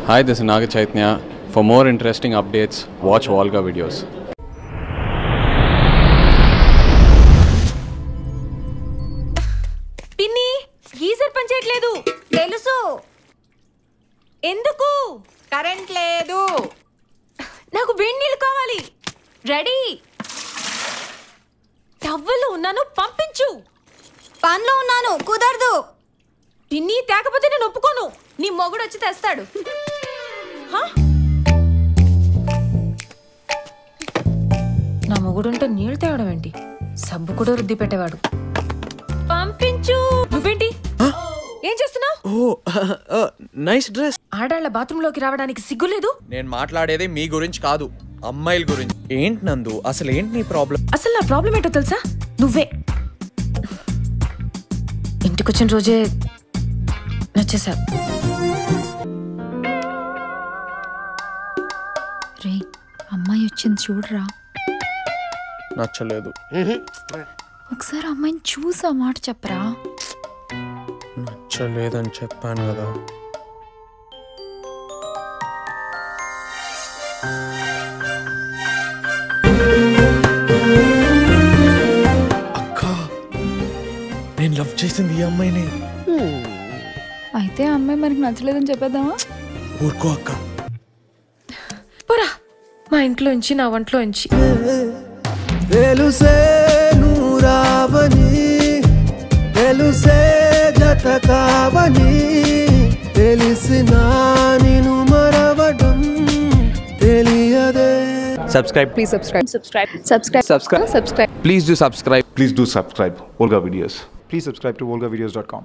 Hi, this is Naga Chaitanya. For more interesting updates, watch Volga videos. పిన్ని geyser పనిచేయట్లేదు తెలుసు. ఎందుకు? Current లేదు. నాకు వేడి నీళ్ళు కావాలి. రెడీ. టవ్వలు ఉన్నాను, పంపించు. పనిలో ఉన్నాను, కుదరదు. పిన్ని తేకపోతే నేను ఒప్పుకోను. నీ మొగుడు వచ్చి తెస్తాడు. నా మొగుడుంటే నీళ్ళు తేవడం ఏంటి? సబ్బు కూడా రుద్ది పెట్టేవాడు. పంపించు. నువ్వేంటి ఏం చేస్తున్నావు? ఓ నైస్ డ్రెస్. ఆడాళ్ళ బాత్రూమ్ లోకి రావడానికి సిగ్గులేదు? నేను మాట్లాడేది మీ గురించి కాదు, అమ్మాయిల గురించి. ఏంటి నందు, అసలు ఏంటి నీ ప్రాబ్లం? అసలు నా ప్రాబ్లం ఏంటో తెలుసా? నువ్వే. ఇంటికొచ్చిన రోజే నచ్చేసా. రే అమ్మాయి వచ్చింది చూడరా. నచ్చలేదు. ఒకసారి అమ్మాయిని చూసా మాట చెప్పరా. నచ్చలేదని చెప్పాను కదా. అక్క, నేను లవ్ చేసింది ఈ అమ్మాయిని. అయితే ఆ అమ్మాయి మనకి నచ్చలేదని చెప్పేద్దామా? ఊరుకో అక్క. పోరా మా ఇంట్లోంచి, నా వంటలోంచి. తెలుసే నూరావని, తెలుసే జత కావని, తెలిసిన నిను మరవడం తెలియదే. Subscribe. Please subscribe. Subscribe. Please do subscribe. Please do subscribe Volga Videos. Please subscribe to volgavideos.com.